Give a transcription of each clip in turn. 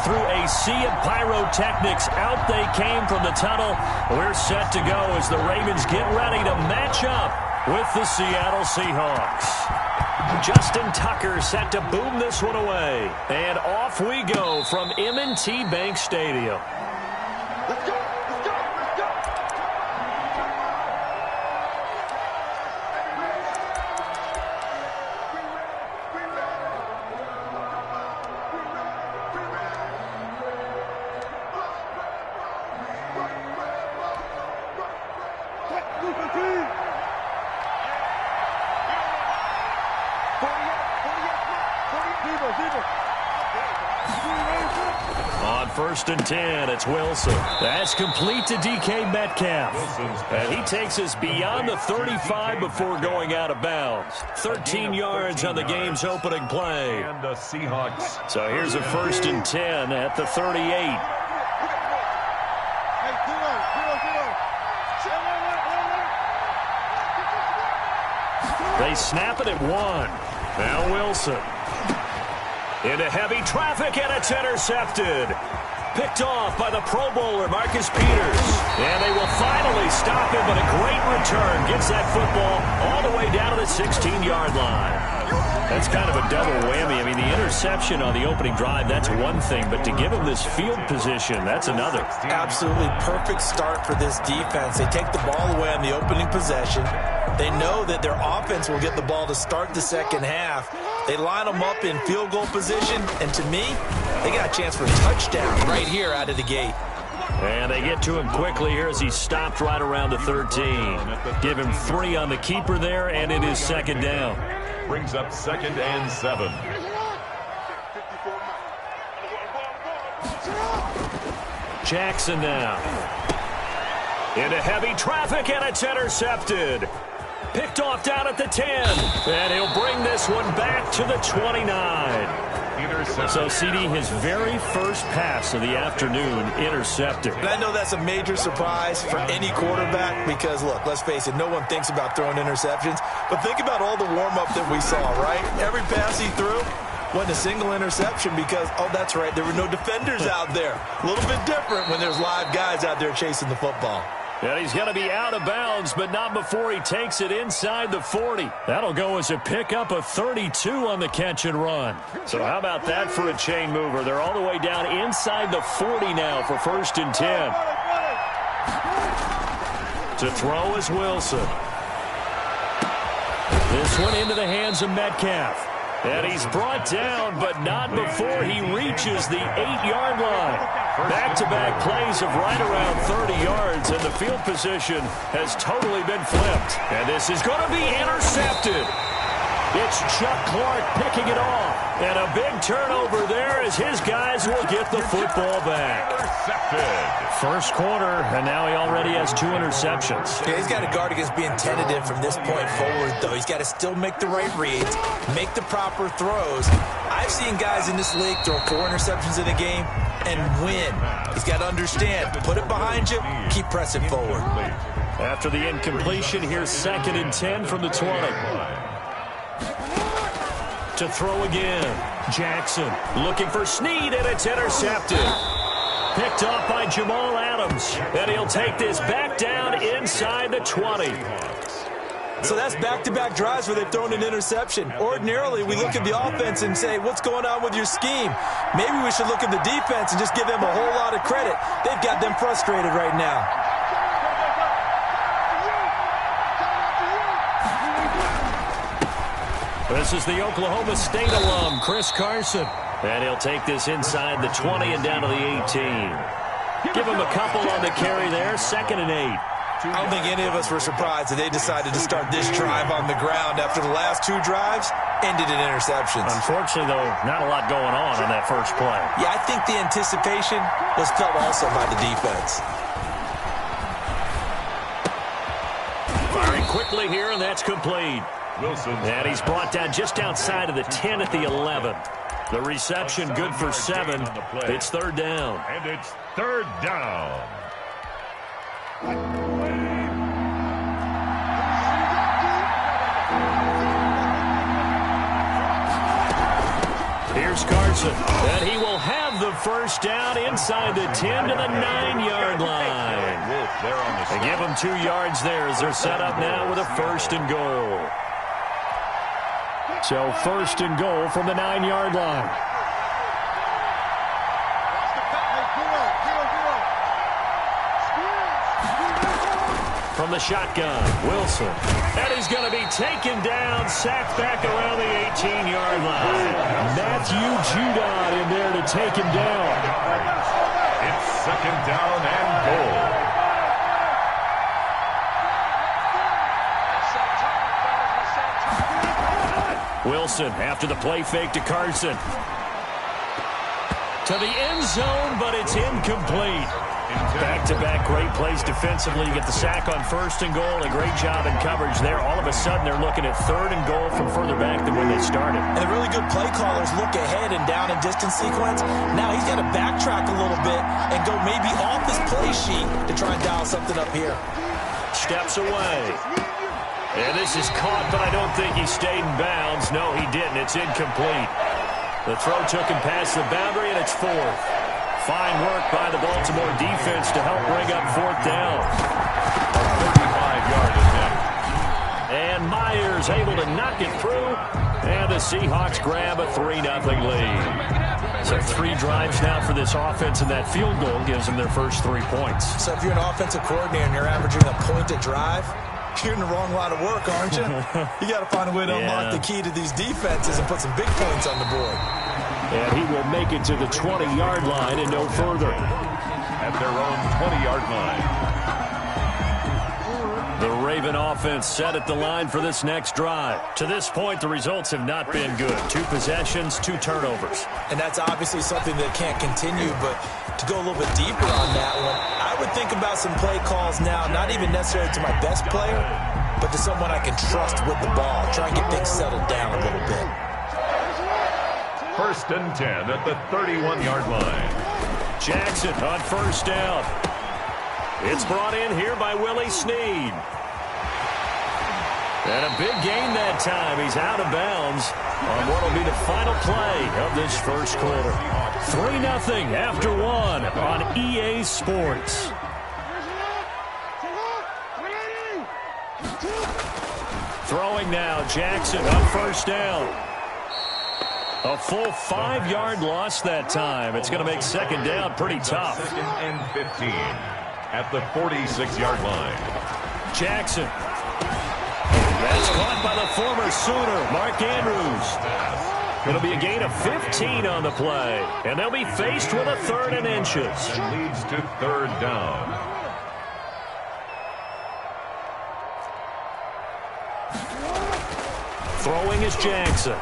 through a sea of pyrotechnics. Out they came from the tunnel. We're set to go as the Ravens get ready to match up with the Seattle Seahawks. Justin Tucker set to boom this one away. And off we go from M&T Bank Stadium. Let's go. On 1st and 10, it's Wilson. That's complete to DK Metcalf. And he takes us beyond the 35 before going out of bounds. 13 yards on the game's opening play. And the Seahawks. So here's a 1st and 10 at the 38. They snap it at 1. Now Wilson. Into heavy traffic, and it's intercepted. Picked off by the Pro Bowler, Marcus Peters. And they will finally stop him, but a great return. Gets that football all the way down to the 16-yard line. That's kind of a double whammy. I mean, the interception on the opening drive, that's one thing. But to give him this field position, that's another. Absolutely perfect start for this defense. They take the ball away on the opening possession. They know that their offense will get the ball to start the second half. They line them up in field goal position, and to me, they got a chance for a touchdown right here out of the gate. And they get to him quickly here as he stopped right around the 13. Give him 3 on the keeper there, and it is 2nd down. Brings up 2nd and 7. Jackson now. Into heavy traffic, and it's intercepted. Picked off down at the 10. And he'll bring this one back to the 29. So, CD, his very first pass of the afternoon intercepted. And I know that's a major surprise for any quarterback because, look, let's face it, no one thinks about throwing interceptions. But think about all the warm-up that we saw, right? Every pass he threw wasn't a single interception because, oh, that's right, there were no defenders out there. A little bit different when there's live guys out there chasing the football. And he's going to be out of bounds, but not before he takes it inside the 40. That'll go as a pickup of 32 on the catch and run. So how about that for a chain mover? They're all the way down inside the 40 now for 1st and 10. To throw is Wilson. This one into the hands of Metcalf. And he's brought down, but not before he reaches the 8-yard line. Back-to-back plays of right around 30 yards, and the field position has totally been flipped. And this is going to be intercepted. It's Chuck Clark picking it off. And a big turnover there as his guys will get the football back. First quarter, and now he already has 2 interceptions. Yeah, he's got to guard against being tentative from this point forward, though. He's got to still make the right reads, make the proper throws. I've seen guys in this league throw 4 interceptions in a game and win. He's got to understand, put it behind you, keep pressing forward. After the incompletion, here's 2nd and 10 from the 20. To throw again. Jackson looking for Snead, and it's intercepted. Picked off by Jamal Adams. And he'll take this back down inside the 20. So that's back-to-back drives where they've thrown an interception. Ordinarily, we look at the offense and say, what's going on with your scheme? Maybe we should look at the defense and just give them a whole lot of credit. They've got them frustrated right now. This is the Oklahoma State alum, Chris Carson. And he'll take this inside the 20 and down to the 18. Give him a couple on the carry there, 2nd and 8. I don't think any of us were surprised that they decided to start this drive on the ground after the last 2 drives ended in interceptions. Unfortunately, though, not a lot going on that first play. Yeah, I think the anticipation was felt also by the defense. Firing quickly here, and that's complete. And he's brought down just outside of the 10 at the 11. The reception good for 7. It's 3rd down. And it's 3rd down. Here's Carson. And he will have the first down inside the 10 to the 9-yard line. They give him 2 yards there as they're set up now with a 1st and goal. So 1st and goal from the 9-yard line. From the shotgun, Wilson. And he's going to be taken down, sacked back around the 18-yard line. Matthew Judon in there to take him down. It's 2nd down and goal. Wilson after the play fake to Carson. To the end zone, but it's incomplete. Back-to-back great plays defensively. You get the sack on 1st and goal. A great job in coverage there. All of a sudden, they're looking at 3rd and goal from further back than when they started. And the really good play callers look ahead and down and distance sequence. Now he's got to backtrack a little bit and go maybe off his play sheet to try and dial something up here. Steps away. And this is caught, but I don't think he stayed in bounds. No, he didn't. It's incomplete. The throw took him past the boundary, and it's 4th. Fine work by the Baltimore defense to help bring up 4th down. A 35-yard attempt. And Myers able to knock it through. And the Seahawks grab a 3-0 lead. So 3 drives now for this offense, and that field goal gives them their first 3 points. So if you're an offensive coordinator and you're averaging a point a drive, you're in the wrong line of work, aren't you? You got to find a way to unlock the key to these defenses and put some big points on the board. And he will make it to the 20-yard line and no further. At their own 20-yard line. The Raven offense set at the line for this next drive. To this point, the results have not been good. 2 possessions, 2 turnovers. And that's obviously something that can't continue, but to go a little bit deeper on that one, I would think about some play calls now, not even necessarily to my best player, but to someone I can trust with the ball. Try and get things settled down a little bit. 1st and 10 at the 31-yard line. Jackson on 1st down. It's brought in here by Willie Snead. And a big gain that time. He's out of bounds on what will be the final play of this first quarter. 3-0 after 1 on EA Sports. Throwing now, Jackson on 1st down. A full 5-yard loss that time. It's going to make 2nd down pretty tough. 2nd and 15 at the 46-yard line. Jackson. That's caught by the former Sooner, Mark Andrews. It'll be a gain of 15 on the play, and they'll be faced with a 3rd and inches. And leads to 3rd down. Throwing is Jackson.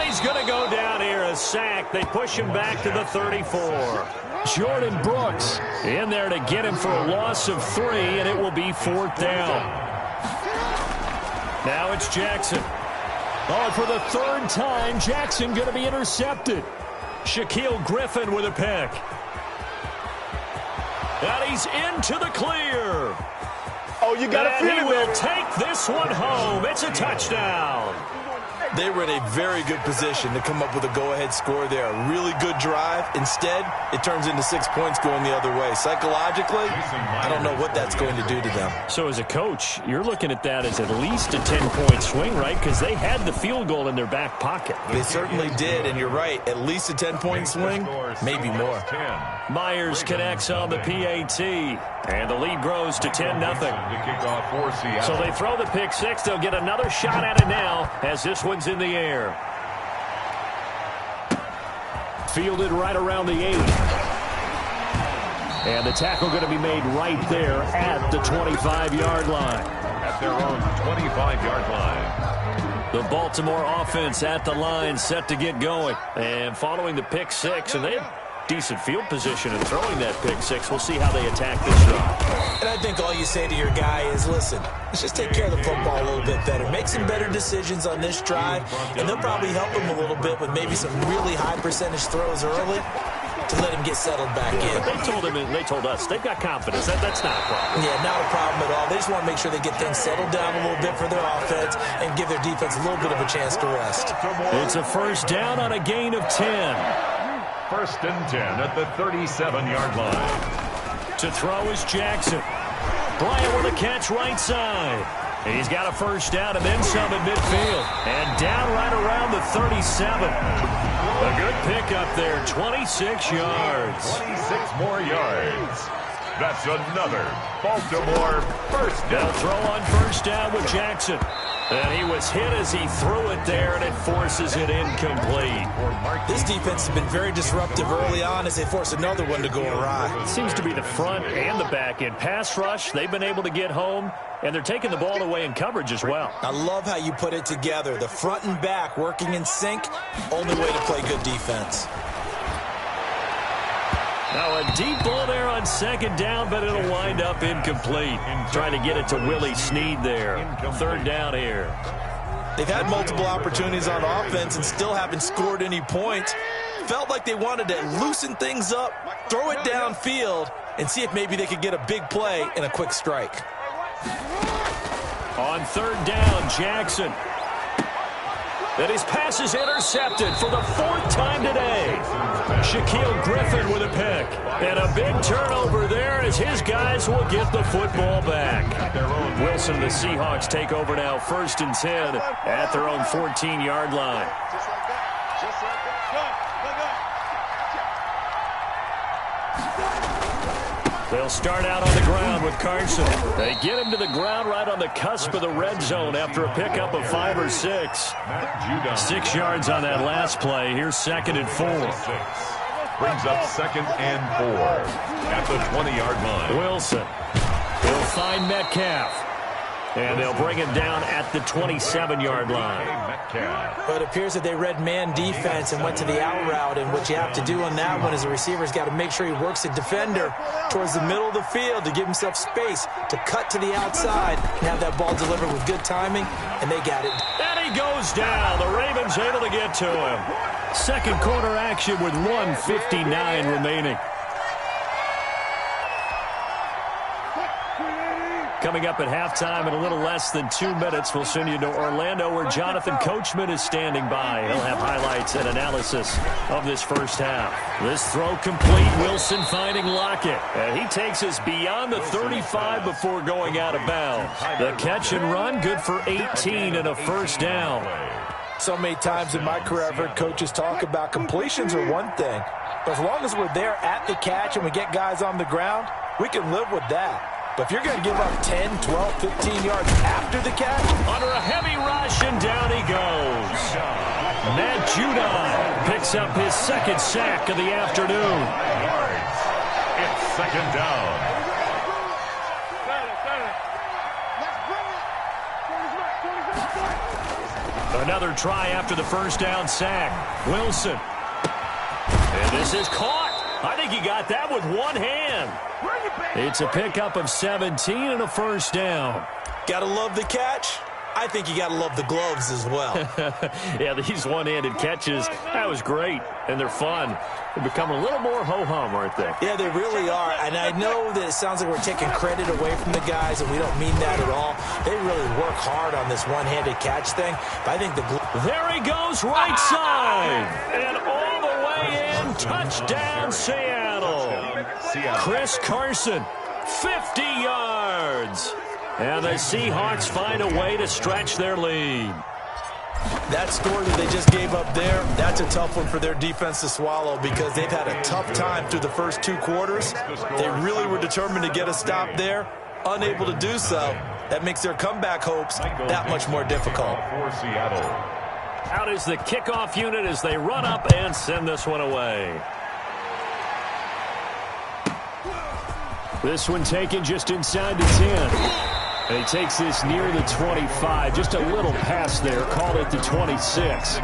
He's going to go down here, a sack. They push him back to the 34. Jordan Brooks in there to get him for a loss of 3, and it will be 4th down. Now it's Jackson. Oh, for the 3rd time, Jackson going to be intercepted. Shaquille Griffin with a pick. And he's into the clear. Oh, you got to feel it, he will take this one home. It's a touchdown. They were in a very good position to come up with a go-ahead score there. A really good drive. Instead, it turns into 6 points going the other way. Psychologically, I don't know what that's going to do to them. So as a coach, you're looking at that as at least a 10-point swing, right? Because they had the field goal in their back pocket. They certainly did, and you're right. At least a 10-point swing, maybe more. Myers connects on the PAT, and the lead grows to 10-0. So they throw the pick 6. They'll get another shot at it now as this one's in the air. Fielded right around the 8. And the tackle going to be made right there at the 25-yard line. At their own 25-yard line. The Baltimore offense at the line, set to get going. And following the pick 6, and they have decent field position in throwing that pick 6. We'll see how they attack this drive. And I think all you say to your guy is, listen, let's just take care of the football a little bit better. Make some better decisions on this drive, and they'll probably help him a little bit with maybe some really high percentage throws early. to let him get settled back in. They told us they've got confidence. That's not a problem. Yeah, not a problem at all. They just want to make sure they get things settled down a little bit for their offense and give their defense a little bit of a chance to rest. It's a first down on a gain of 10. First and 10 at the 37-yard line. To throw is Jackson. Bryant with a catch right side. He's got a first down and then some at midfield. And down right around the 37. A good pickup there, 26 yards. 26 more yards. That's another Baltimore first down. They'll throw on first down with Jackson. And he was hit as he threw it there, and it forces it incomplete. This defense has been very disruptive early on as they force another one to go awry. It seems to be the front and the back end. Pass rush, they've been able to get home, and they're taking the ball away in coverage as well. I love how you put it together. The front and back working in sync, only way to play good defense. Now a deep ball there on second down, but it'll wind up incomplete. Trying to get it to Willie Snead there. Third down here. They've had multiple opportunities on offense and still haven't scored any points. Felt like they wanted to loosen things up, throw it downfield, and see if maybe they could get a big play and a quick strike. On third down, Jackson. And his pass is intercepted for the fourth time today. Shaquille Griffin with a pick. And a big turnover there as his guys will get the football back. Wilson, the Seahawks take over now, first and 10 at their own 14-yard line. They'll start out on the ground with Carson. They get him to the ground right on the cusp of the red zone after a pickup of 5 or 6. 6 yards on that last play. Here's second and 4. Brings up second and 4 at the 20-yard line. Wilson. He'll find Metcalf. And they'll bring him down at the 27-yard line. But it appears that they read man defense and went to the out route, and what you have to do on that one is the receiver's got to make sure he works the defender towards the middle of the field to give himself space to cut to the outside and have that ball delivered with good timing, and they got it. And he goes down. The Ravens able to get to him. Second quarter action with 1:59 remaining. Coming up at halftime in a little less than 2 minutes, we'll send you to Orlando where Jonathan Coachman is standing by. He'll have highlights and analysis of this first half. This throw complete. Wilson finding Lockett. And he takes us beyond the 35 before going out of bounds. The catch and run, good for 18 and a first down. So many times in my career I've heard coaches talk about completions are one thing. But as long as we're there at the catch and we get guys on the ground, we can live with that. But if you're going to give up 10, 12, 15 yards after the catch. Under a heavy rush, and down he goes. Matt Judon picks up his second sack of the afternoon. It's second down. Another try after the first down sack. Wilson. And this is caught. I think he got that with one hand. It's a pickup of 17 and a first down. Gotta love the catch. I think you gotta love the gloves as well. Yeah, these one-handed catches, that was great, and they're fun. They become a little more ho-hum, aren't they? Yeah, they really are, and I know that it sounds like we're taking credit away from the guys, and we don't mean that at all. They really work hard on this one-handed catch thing, but I think the there he goes, right side, and all the way in, touchdown Seattle. Chris Carson, 50 yards. And the Seahawks find a way to stretch their lead. That score that they just gave up there, that's a tough one for their defense to swallow because they've had a tough time through the first 2 quarters. They really were determined to get a stop there, unable to do so. That makes their comeback hopes that much more difficult. For Seattle. Out is the kickoff unit as they run up and send this one away. This one taken just inside the 10. And he takes this near the 25. Just a little pass there. Called it the 26.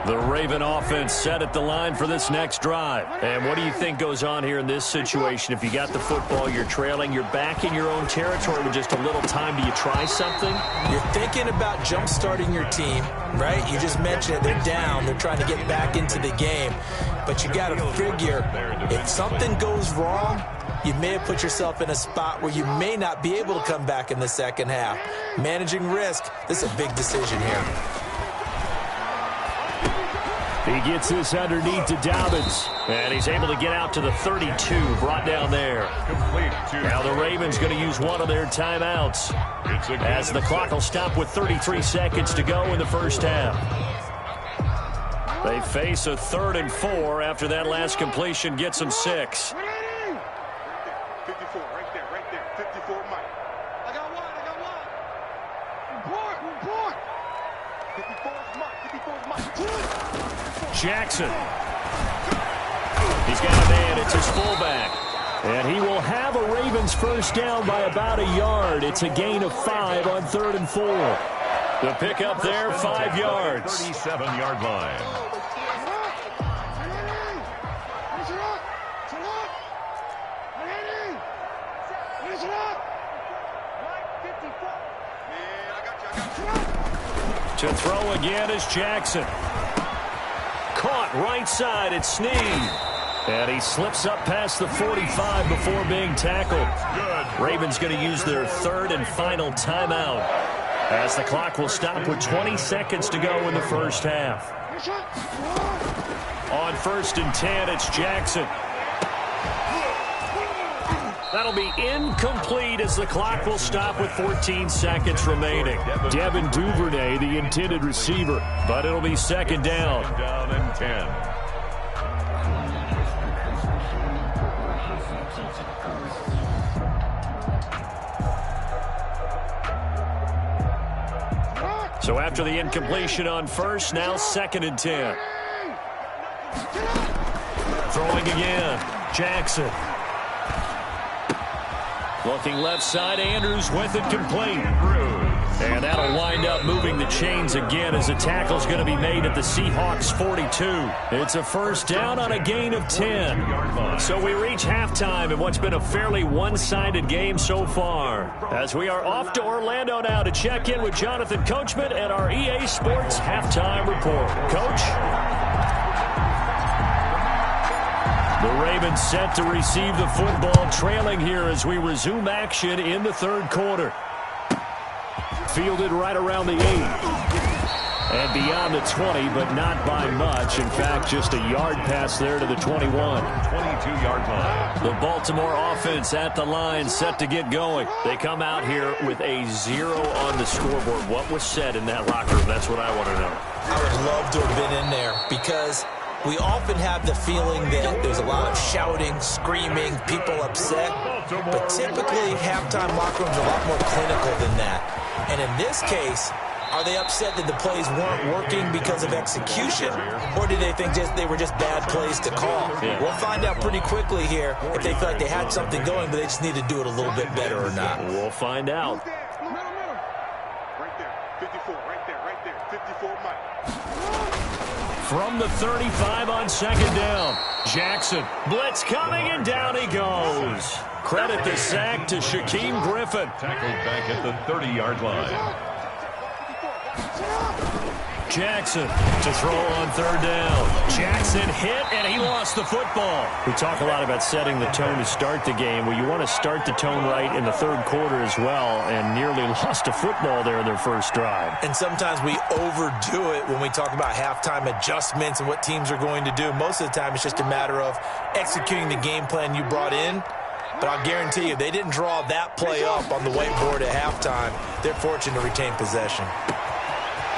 The Raven offense set at the line for this next drive. And what do you think goes on here in this situation? If you got the football, you're trailing, you're back in your own territory with just a little time. Do you try something? You're thinking about jump-starting your team, right? You just mentioned it. They're down. They're trying to get back into the game. But you got to figure, if something goes wrong, you may have put yourself in a spot where you may not be able to come back in the second half. Managing risk, this is a big decision here. He gets this underneath to Dobbins, and he's able to get out to the 32, brought down there. Now the Ravens going to use one of their timeouts as the clock will stop with 33 seconds to go in the first half. They face a 3rd and 4 after that last completion gets them 6. 54, right there, 54, Mike. I got one. Report. 54's Mike. Jackson. He's got a man. It's his fullback. And he will have a Ravens first down by about a yard. It's a gain of 5 on 3rd and 4. The pickup there, 5 yards. 37-yard line. To throw again is Jackson. Caught right side, it's Snead. And he slips up past the 45 before being tackled. Ravens going to use their 3rd and final timeout as the clock will stop with 20 seconds to go in the first half. On 1st and 10, it's Jackson. That'll be incomplete as the clock will stop with 14 seconds remaining. Devin Duvernay, the intended receiver, but it'll be 2nd down. Down and 10. So after the incompletion on 1st, now 2nd and 10. Throwing again, Jackson. Looking left side, Andrews with it complete. And that'll wind up moving the chains again as the tackle's going to be made at the Seahawks 42. It's a first down on a gain of 10. So we reach halftime in what's been a fairly one-sided game so far. As we are off to Orlando now to check in with Jonathan Coachman and our EA Sports halftime report. Coach? The Ravens set to receive the football, trailing here as we resume action in the 3rd quarter. Fielded right around the 8. And beyond the 20, but not by much. In fact, just a yard pass there to the 21. 22-yard line. The Baltimore offense at the line, set to get going. They come out here with a 0 on the scoreboard. What was said in that locker room? That's what I want to know. I would love to have been in there because we often have the feeling that there's a lot of shouting, screaming, people upset. But typically, halftime locker rooms are a lot more clinical than that. And in this case, are they upset that the plays weren't working because of execution? Or do they think they were just bad plays to call? Yeah. We'll find out pretty quickly here if they feel like they had something going, but they just need to do it a little bit better or not. We'll find out. Right there, 54, right there, 54, Mike. From the 35 on 2nd down, Jackson. Blitz coming, and down he goes. Credit the sack to Shaquem Griffin. Tackled back at the 30-yard line. Jackson to throw on 3rd down. Jackson hit, and he lost the football. We talk a lot about setting the tone to start the game. Well, you want to start the tone right in the 3rd quarter as well, and nearly lost a football there in their first drive. And sometimes we overdo it when we talk about halftime adjustments and what teams are going to do. Most of the time, it's just a matter of executing the game plan you brought in. But I'll guarantee you, they didn't draw that play up on the whiteboard at halftime. They're fortunate to retain possession.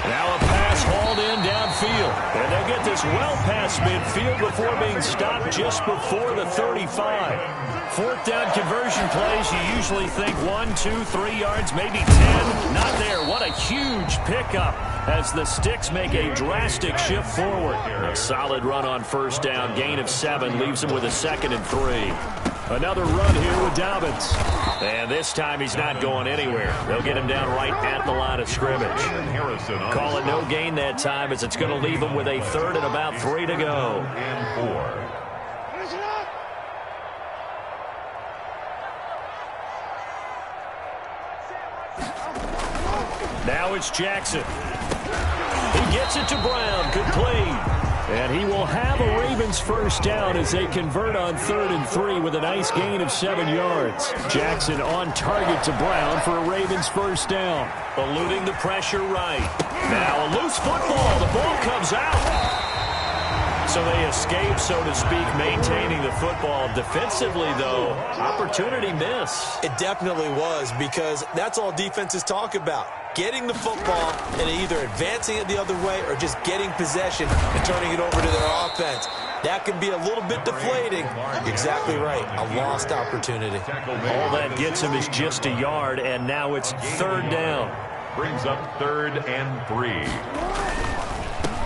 Now a pass hauled in downfield. And they'll get this well past midfield before being stopped just before the 35. 4th down conversion plays, you usually think 1, 2, 3 yards, maybe 10. Not there. What a huge pickup as the Sticks make a drastic shift forward. A solid run on 1st down. Gain of 7 leaves them with a 2nd and 3. Another run here with Dobbins. And this time he's not going anywhere. They'll get him down right at the line of scrimmage. Call it no gain that time as it's going to leave him with a third and about 3 to go. And 4. Now it's Jackson. He gets it to Brown, complete. And he will have a Ravens first down as they convert on 3rd and 3 with a nice gain of 7 yards. Jackson on target to Brown for a Ravens first down. Eluding the pressure right. Now a loose football. The ball comes out. So they escape, so to speak, maintaining the football. Defensively, though, opportunity miss. It definitely was, because that's all defenses talk about. Getting the football and either advancing it the other way or just getting possession and turning it over to their offense. That can be a little bit deflating. Exactly right. A lost opportunity. All that gets him is just a yard, and now it's 3rd down. Brings up 3rd and 3.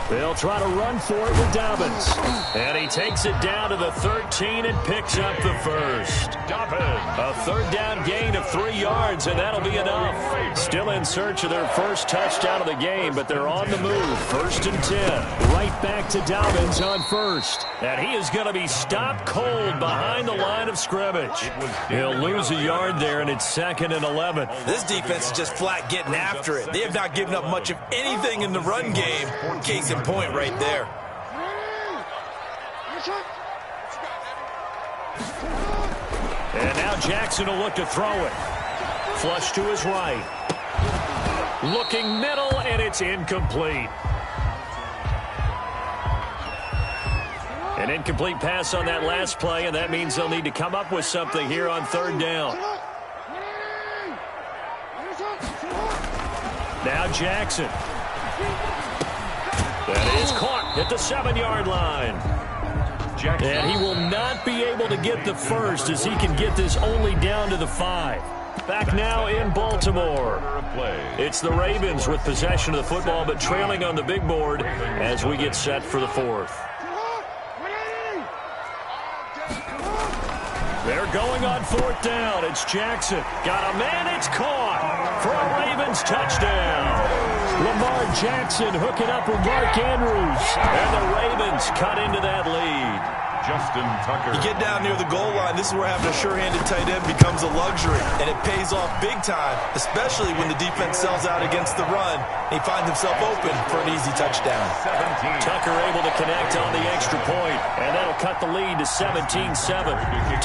They'll try to run for it with Dobbins. And he takes it down to the 13 and picks up the first. A 3rd down gain of 3 yards, and that'll be enough. Still in search of their first touchdown of the game, but they're on the move. 1st and 10. Right back to Dobbins on 1st. And he is going to be stopped cold behind the line of scrimmage. He'll lose a yard there, and it's 2nd and 11. This defense is just flat getting after it. They have not given up much of anything in the run game. Case in point right there. And now Jackson will look to throw it. Flush to his right. Looking middle, and it's incomplete. An incomplete pass on that last play, and that means they'll need to come up with something here on 3rd down. Now Jackson. That is caught at the 7-yard line. And he will not be able to get the first as he can get this only down to the 5. Back now in Baltimore. It's the Ravens with possession of the football, but trailing on the big board as we get set for the 4th. They're going on 4th down. It's Jackson. Got a man. It's caught for a Ravens touchdown. Lamar Jackson hooking up with Mark Andrews. And the Ravens cut into that lead. Justin Tucker. You get down near the goal line, this is where having a sure-handed tight end becomes a luxury. And it pays off big time, especially when the defense sells out against the run. He finds himself open for an easy touchdown. 17. Tucker able to connect on the extra point, and that'll cut the lead to 17-7.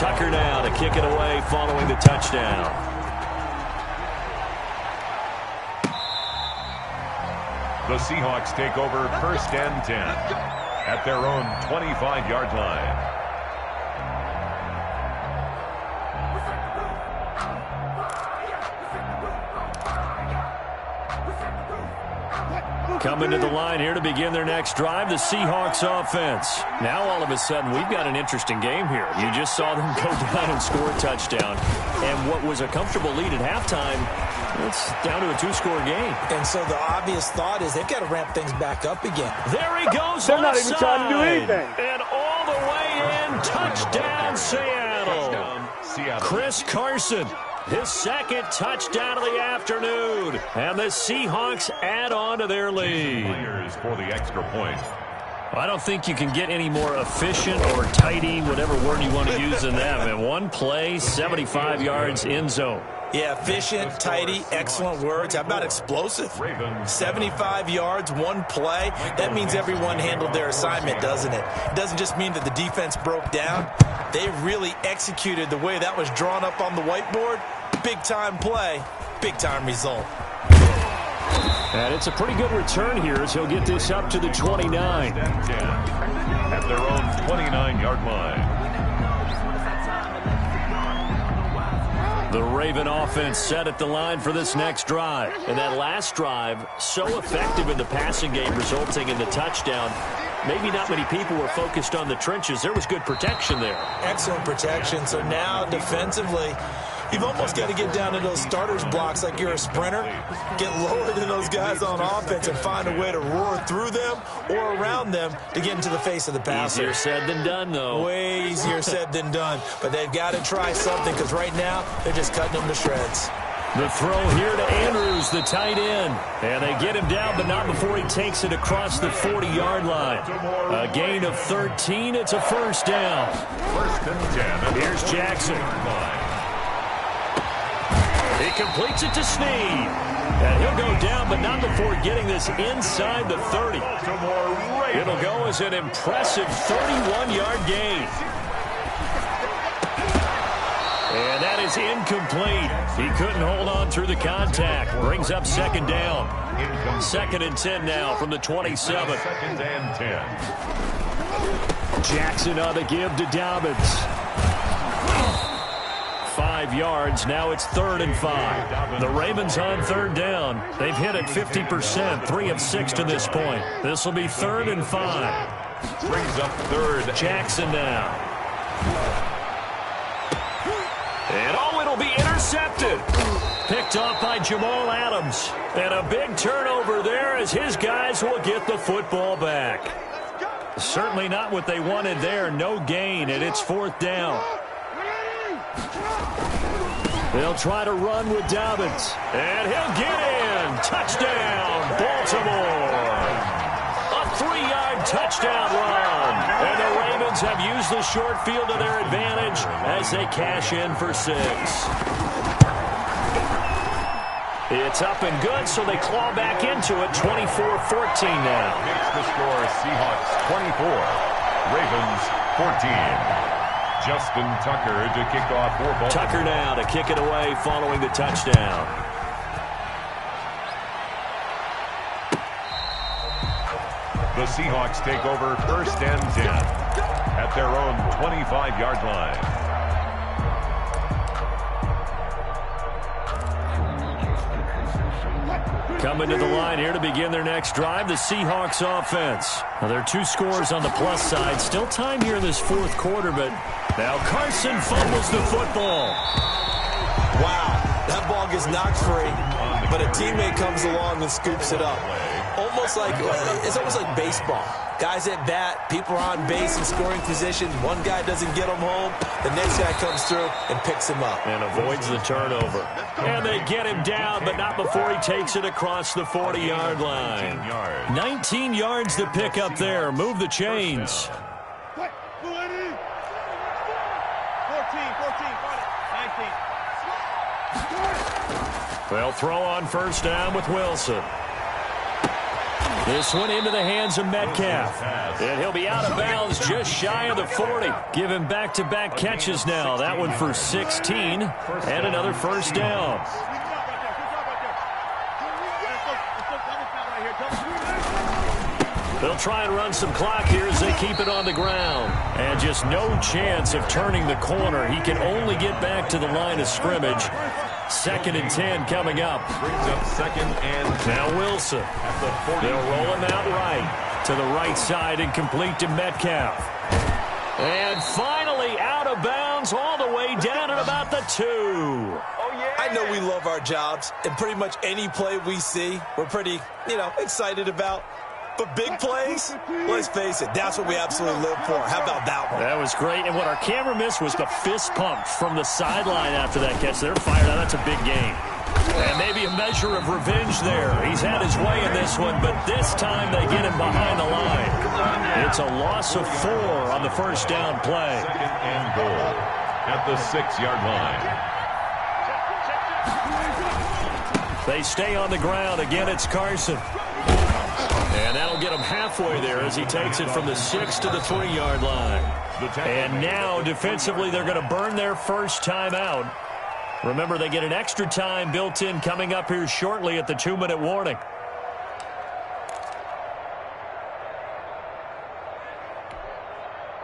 Tucker now to kick it away following the touchdown. The Seahawks take over 1st and 10 at their own 25-yard line. Coming to the line here to begin their next drive, the Seahawks offense. Now all of a sudden we've got an interesting game here. You just saw them go down and score a touchdown. And what was a comfortable lead at halftime, it's down to a 2-score game. And so the obvious thought is they've got to ramp things back up again. There he goes. They're not even trying to do anything. And all the way in, touchdown Seattle. Chris Carson. His 2nd touchdown of the afternoon. And the Seahawks add on to their lead. For the extra point. I don't think you can get any more efficient or tidy, whatever word you want to use in that. I mean, one play, 75 yards, end zone. Yeah, efficient, tidy, excellent words. How about explosive? 75 yards, one play. That means everyone handled their assignment, doesn't it? It doesn't just mean that the defense broke down. They really executed the way that was drawn up on the whiteboard. Big-time play, big-time result. And it's a pretty good return here as he'll get this up to the 29. At their own 29-yard line. The Raven offense set at the line for this next drive. And that last drive, so effective in the passing game, resulting in the touchdown. Maybe not many people were focused on the trenches. There was good protection there. Excellent protection. So now defensively, you've almost got to get down to those starters blocks like you're a sprinter, get lower than those guys on offense and find a way to roar through them or around them to get into the face of the passer. Easier said than done, though. Way easier said than done. But they've got to try something because right now they're just cutting them to shreds. The throw here to Andrews, the tight end. And they get him down, but not before he takes it across the 40-yard line. A gain of 13. It's a first down. First and 10. Here's Jackson. He completes it to Snead. And he'll go down, but not before getting this inside the 30. It'll go as an impressive 31-yard gain. And that is incomplete. He couldn't hold on through the contact. Brings up second down. Second and 10 now from the 27. Second and 10. Jackson on the give to Dobbins. 5 yards. Now it's 3rd and 5. The Ravens on third down. They've hit it 50%. 3 of 6 to this point. This will be 3rd and 5. Brings up third. Jackson now. And it'll be intercepted. Picked off by Jamal Adams. And a big turnover there as his guys will get the football back. Certainly not what they wanted there. No gain, and it's 4th down. They'll try to run with Dobbins. And he'll get in. Touchdown, Baltimore. A 3-yard touchdown run. And the Ravens have used the short field to their advantage as they cash in for 6. It's up and good, so they claw back into it. 24-14 now. Makes the score Seahawks 24, Ravens 14. Justin Tucker to kick off for Baltimore. Tucker now to kick it away following the touchdown. The Seahawks take over 1st and 10 at their own 25-yard line. Coming to the line here to begin their next drive, the Seahawks offense. Now, there are 2 scores on the plus side. Still time here in this 4th quarter, but now Carson fumbles the football. Wow, that ball gets knocked free, but a teammate comes along and scoops it up. It's almost like baseball. Guys at bat, people are on base in scoring positions. One guy doesn't get him home. The next guy comes through and picks him up. And avoids the turnover. And they get him down, but not before he takes it across the 40-yard line. 19 yards to pick up there. Move the chains. 14, 19. They'll throw on first down with Wilson. This one into the hands of Metcalf. And he'll be out of bounds just shy of the 40. Give him back-to-back catches now. That one for 16. And another first down. They'll try and run some clock here as they keep it on the ground. And just no chance of turning the corner. He can only get back to the line of scrimmage. 2nd and 10 coming up. Brings up 2nd and 10. Now Wilson. They'll roll him out right. To the right side and complete to Metcalf. And finally out of bounds all the way down at about the 2. I know we love our jobs, and pretty much any play we see, we're pretty, excited about. But big plays, let's face it, that's what we absolutely live for. How about that one? That was great. And what our camera missed was the fist pump from the sideline after that catch. They're fired out. That's a big game. And maybe a measure of revenge there. He's had his way in this one, but this time they get him behind the line. It's a loss of 4 on the first down play. 2nd and goal at the 6-yard line. They stay on the ground. Again, it's Carson. And that'll get him halfway there as he takes it from the 6 to the 3-yard line. And now, defensively, they're going to burn their first time out. Remember, they get an extra time built in coming up here shortly at the 2-minute warning.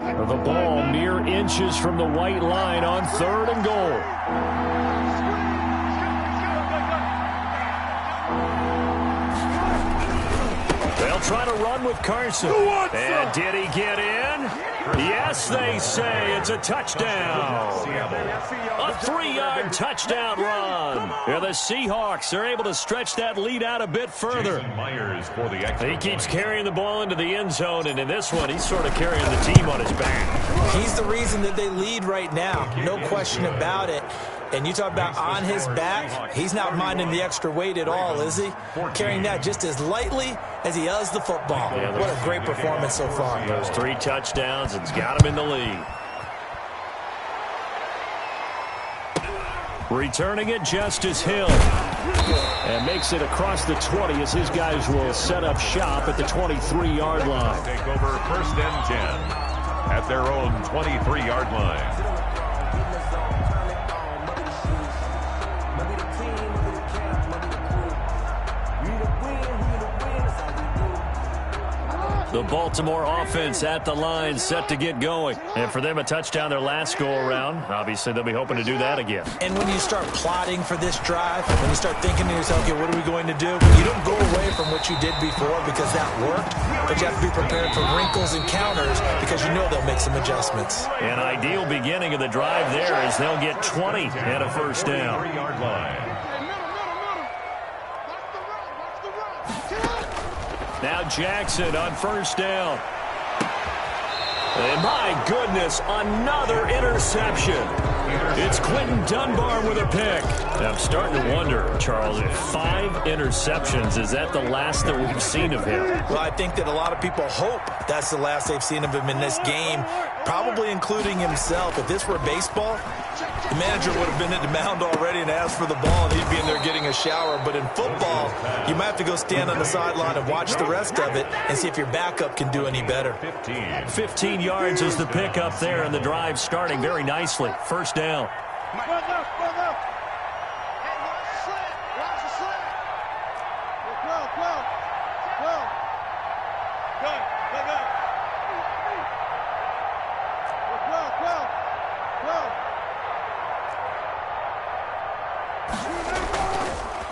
The ball mere inches from the white line on 3rd and goal. They'll try to run with Carson. And did he get in? Yes, they say it's a touchdown. A 3-yard touchdown run. And the Seahawks are able to stretch that lead out a bit further. He keeps carrying the ball into the end zone, and in this one, he's sort of carrying the team on his back. He's the reason that they lead right now. No question about it. And you talk about on his back, he's not minding the extra weight at all, is he? Carrying that just as lightly as he does the football. What a great performance so far. Those 3 touchdowns, it's got him in the lead. Returning it, Justice Hill. And makes it across the 20 as his guys will set up shop at the 23-yard line. Take over 1st and 10 at their own 23-yard line. The Baltimore offense at the line, set to get going. And for them, a touchdown their last go-around. Obviously, they'll be hoping to do that again. And when you start plotting for this drive, when you start thinking to yourself, okay, what are we going to do? You don't go away from what you did before because that worked, but you have to be prepared for wrinkles and counters because you know they'll make some adjustments. An ideal beginning of the drive there is they'll get 20 and a first down. 3-yard line. Now Jackson on first down. And my goodness, another interception. It's Quentin Dunbar with a pick. I'm starting to wonder, Charles, if 5 interceptions, is that the last that we've seen of him? Well, I think that a lot of people hope that's the last they've seen of him in this game, probably including himself. If this were baseball, the manager would have been at the mound already and asked for the ball, and he'd be in there getting a shower. But in football, you might have to go stand on the sideline and watch the rest of it and see if your backup can do any better. 15 yards is the pickup there, and the drive starting very nicely. First down.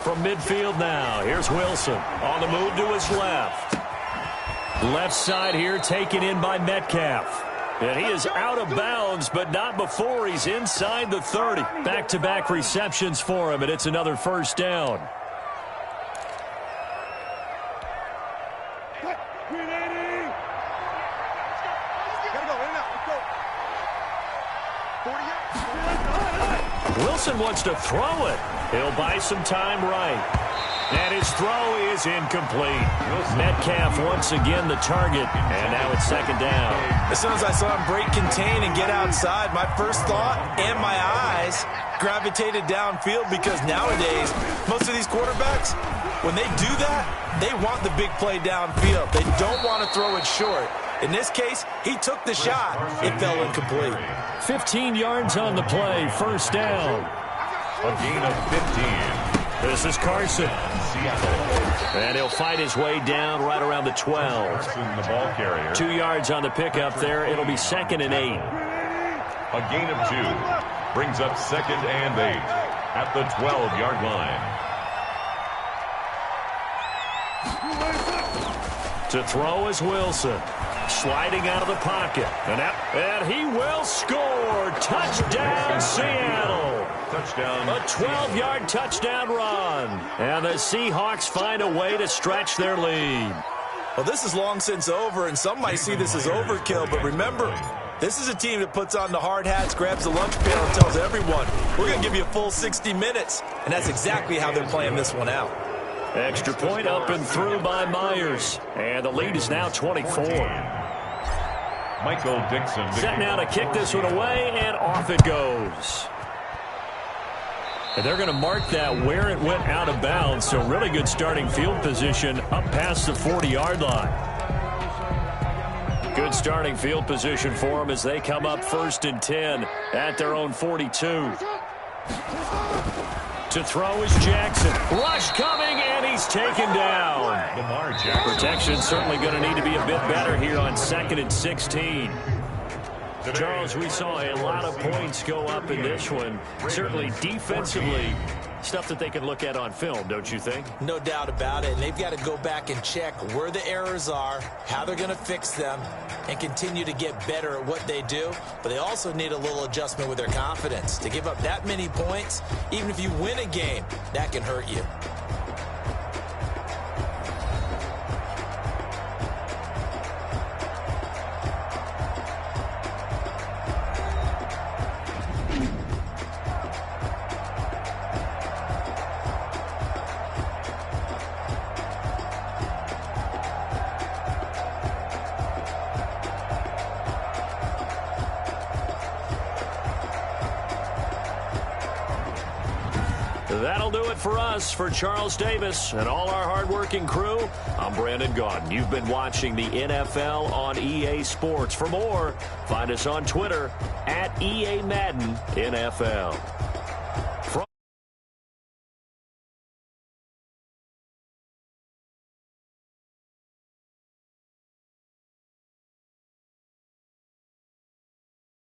From midfield now, here's Wilson on the move to his left. Left side here taken in by Metcalf. And he is out of bounds, but not before he's inside the 30. Back-to-back receptions for him, and it's another first down. Wilson wants to throw it. He'll buy some time right. And his throw is incomplete. Metcalf once again the target, and now it's second down. As soon as I saw him break contain and get outside, my first thought and my eyes gravitated downfield because nowadays, most of these quarterbacks, when they do that, they want the big play downfield. They don't want to throw it short. In this case, he took the shot. It fell incomplete. 15 yards on the play, first down. A gain of 15. This is Carson. And he'll fight his way down right around the 12. The ball carrier. 2 yards on the pickup there. It'll be 2nd and 8. A gain of 2. Brings up 2nd and 8 at the 12-yard line. To throw is Wilson. Sliding out of the pocket. And he will score. Touchdown, Seattle. Touchdown. A 12-yard touchdown run. And the Seahawks find a way to stretch their lead. Well, this is long since over, and some might see this as overkill. But remember, this is a team that puts on the hard hats, grabs the lunch pail, and tells everyone, we're going to give you a full 60 minutes. And that's exactly how they're playing this one out. Extra point up and through by Myers. And the lead is now 24. Michael Dixon. Set now to kick this one away, and off it goes. And they're going to mark that where it went out of bounds, so really good starting field position up past the 40-yard line. Good starting field position for them as they come up 1st and 10 at their own 42. To throw is Jackson. Rush coming, and he's taken down. Lamar Jackson. Protection certainly going to need to be a bit better here on 2nd and 16. To Charles, we saw a lot of points go up in this one. Certainly defensively, stuff that they can look at on film, don't you think? No doubt about it. And they've got to go back and check where the errors are, how they're going to fix them, and continue to get better at what they do. But they also need a little adjustment with their confidence. To give up that many points, even if you win a game, that can hurt you. That'll do it for us. For Charles Davis and all our hardworking crew, I'm Brandon Gaudin. You've been watching the NFL on EA Sports. For more, find us on Twitter @EA Madden NFL.